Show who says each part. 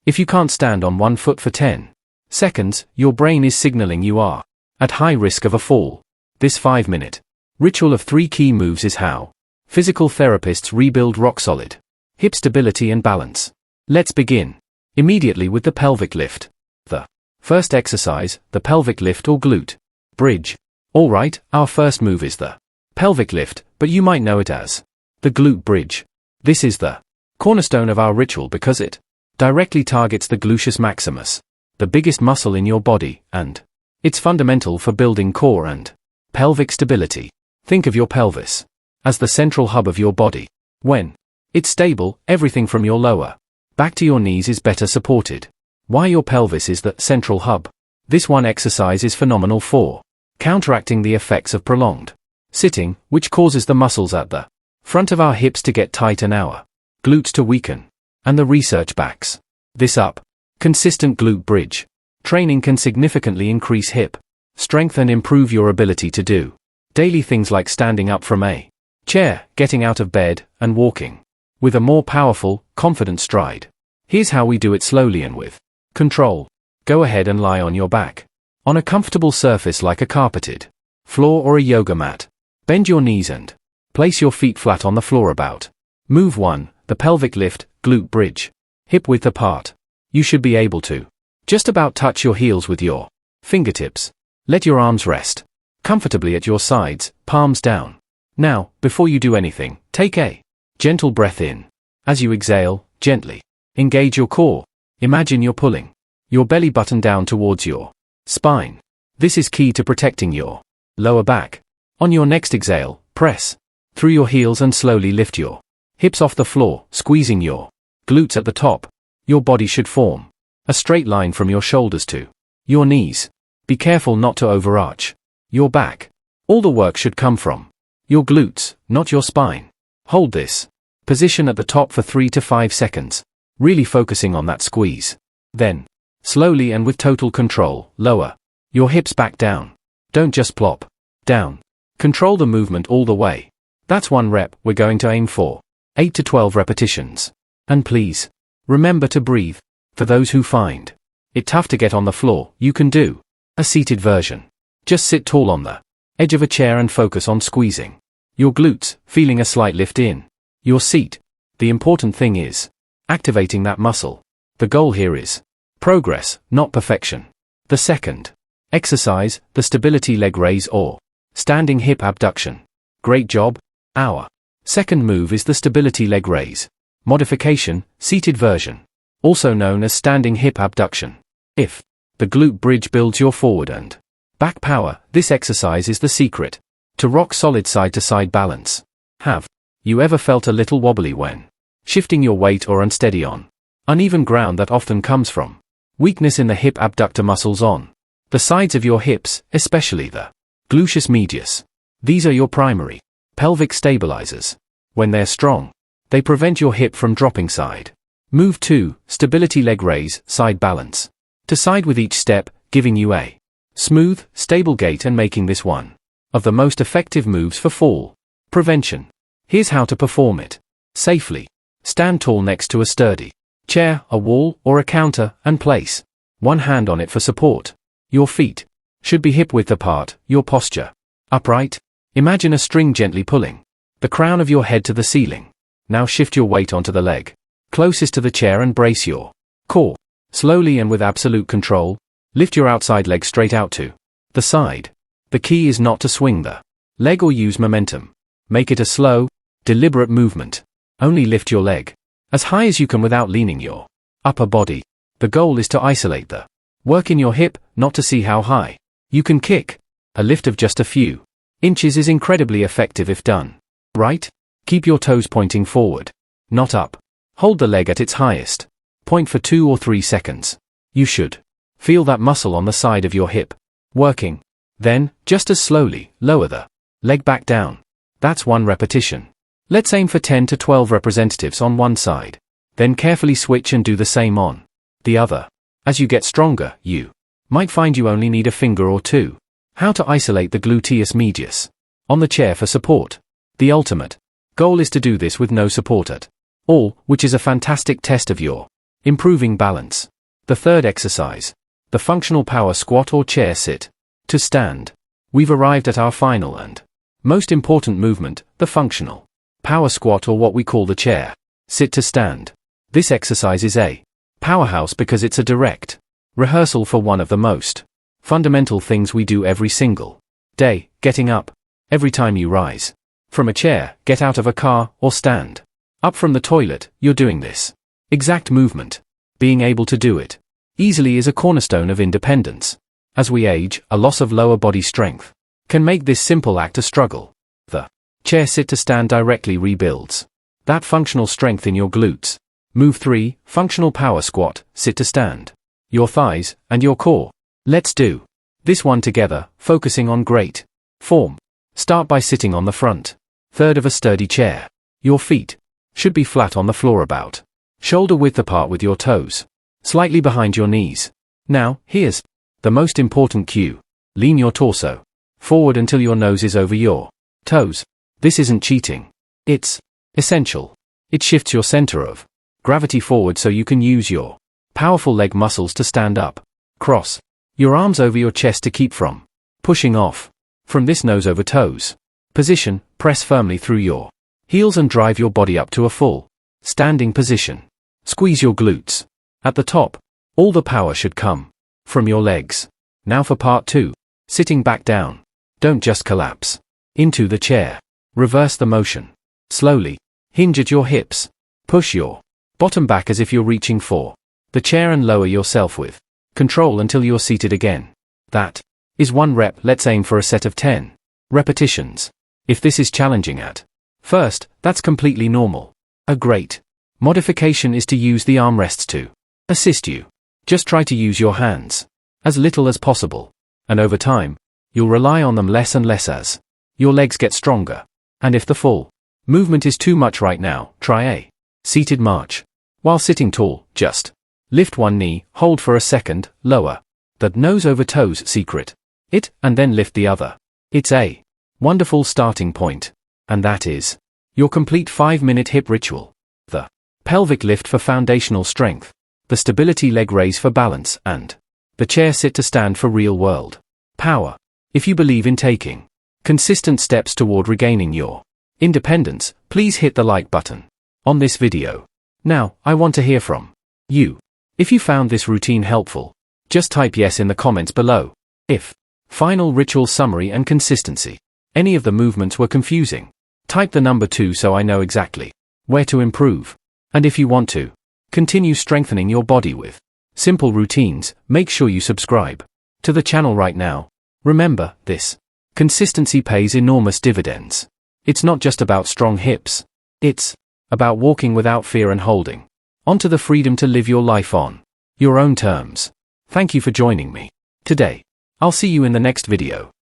Speaker 1: If you can't stand on one foot for 10 seconds, your brain is signaling you are at high risk of a fall. This 5-minute ritual of 3 key moves is how physical therapists rebuild rock-solid hip stability and balance. Let's begin immediately with the pelvic lift. The first exercise, the pelvic lift or glute bridge. Alright, our first move is the pelvic lift, but you might know it as the glute bridge. This is the cornerstone of our ritual because it directly targets the gluteus maximus, the biggest muscle in your body, and it's fundamental for building core and pelvic stability. Think of your pelvis as the central hub of your body. When it's stable, everything from your lower back to your knees is better supported. Why your pelvis is the central hub? This one exercise is phenomenal for counteracting the effects of prolonged sitting, which causes the muscles at the front of our hips to get tight and our glutes to weaken. And the research backs this up. Consistent glute bridge training can significantly increase hip strength and improve your ability to do daily things like standing up from a chair, getting out of bed, and walking with a more powerful, confident stride. Here's how we do it slowly and with control. Go ahead and lie on your back on a comfortable surface like a carpeted floor or a yoga mat. Bend your knees and place your feet flat on the floor. About move 1, the pelvic lift, glute bridge. Hip width apart. You should be able to just about touch your heels with your fingertips. Let your arms rest comfortably at your sides, palms down. Now, before you do anything, take a gentle breath in. As you exhale, gently engage your core. Imagine you're pulling your belly button down towards your spine. This is key to protecting your lower back. On your next exhale, press through your heels and slowly lift your hips off the floor, squeezing your glutes at the top. Your body should form a straight line from your shoulders to your knees. Be careful not to overarch your back. All the work should come from your glutes, not your spine. Hold this position at the top for 3 to 5 seconds, really focusing on that squeeze. Then, slowly and with total control, lower your hips back down. Don't just plop down. Control the movement all the way. That's 1 rep. We're going to aim for 8 to 12 repetitions. And please, remember to breathe. For those who find it tough to get on the floor, you can do a seated version. Just sit tall on the edge of a chair and focus on squeezing your glutes, feeling a slight lift in your seat. The important thing is activating that muscle. The goal here is progress, not perfection. The second exercise, the stability leg raise or standing hip abduction. Great job. Our second move is the stability leg raise modification, seated version, also known as standing hip abduction. If the glute bridge builds your forward and back power, this exercise is the secret to rock-solid side-to-side balance. Have you ever felt a little wobbly when shifting your weight or unsteady on uneven ground? That often comes from weakness in the hip abductor muscles on the sides of your hips, especially the gluteus medius. These are your primary pelvic stabilizers. When they're strong, they prevent your hip from dropping side. Move 2, stability leg raise, side balance. To side with each step, giving you a smooth, stable gait and making this one of the most effective moves for fall prevention. Here's how to perform it safely. Stand tall next to a sturdy chair, a wall, or a counter, and place one hand on it for support. Your feet should be hip width apart, your posture upright. Imagine a string gently pulling the crown of your head to the ceiling. Now shift your weight onto the leg closest to the chair and brace your core. Slowly and with absolute control, lift your outside leg straight out to the side. The key is not to swing the leg or use momentum. Make it a slow, deliberate movement. Only lift your leg as high as you can without leaning your upper body. The goal is to isolate the work in your hip, not to see how high you can kick. A lift of just a few inches is incredibly effective if done right. Keep your toes pointing forward, not up. Hold the leg at its highest point for 2 or 3 seconds. You should feel that muscle on the side of your hip working. Then, just as slowly, lower the leg back down. That's 1 repetition. Let's aim for 10 to 12 representatives on one side. Then carefully switch and do the same on the other. As you get stronger, you might find you only need a finger or 2. How to isolate the gluteus medius on the chair for support. The ultimate goal is to do this with no support at all, which is a fantastic test of your Improving balance. The third exercise. The functional power squat or chair sit. To stand. We've arrived at our final and most important movement, the functional power squat or what we call the chair sit to stand. This exercise is a powerhouse because it's a direct rehearsal for one of the most fundamental things we do every single day, getting up. Every time you rise from a chair, get out of a car, or stand up from the toilet, you're doing this exact movement. Being able to do it easily is a cornerstone of independence. As we age, a loss of lower body strength can make this simple act a struggle. The chair sit to stand directly rebuilds that functional strength in your glutes. Move 3, functional power squat, sit to stand. Your thighs and your core. Let's do this one together, focusing on great form. Start by sitting on the front third of a sturdy chair. Your feet should be flat on the floor, about shoulder width apart, with your toes slightly behind your knees. Now, here's the most important cue. Lean your torso forward until your nose is over your toes. This isn't cheating. It's essential. It shifts your center of gravity forward so you can use your powerful leg muscles to stand up. Cross your arms over your chest to keep from pushing off. From this nose over toes position, press firmly through your heels and drive your body up to a full standing position. Squeeze your glutes. At the top, all the power should come from your legs. Now for part 2. Sitting back down. Don't just collapse into the chair. Reverse the motion. Slowly. Hinge at your hips. Push your bottom back as if you're reaching for the chair and lower yourself with control until you're seated again. That is 1 rep. Let's aim for a set of 10 repetitions. If this is challenging at first, that's completely normal. A great modification is to use the armrests to assist you. Just try to use your hands as little as possible, and over time, you'll rely on them less and less as your legs get stronger. And if the full movement is too much right now, try a seated march. While sitting tall, just lift one knee, hold for a second, lower that nose over toes secret it, and then lift the other. It's a wonderful starting point. And that is your complete 5-minute hip ritual. The pelvic lift for foundational strength, the stability leg raise for balance, and the chair sit to stand for real-world power. If you believe in taking consistent steps toward regaining your independence, please hit the like button on this video. Now, I want to hear from you. If you found this routine helpful, just type yes in the comments below. If final ritual summary and consistency, any of the movements were confusing, type the number 2 so I know exactly where to improve. And if you want to continue strengthening your body with simple routines, make sure you subscribe to the channel right now. Remember, this consistency pays enormous dividends. It's not just about strong hips. It's about walking without fear and holding onto the freedom to live your life on your own terms. Thank you for joining me today. I'll see you in the next video.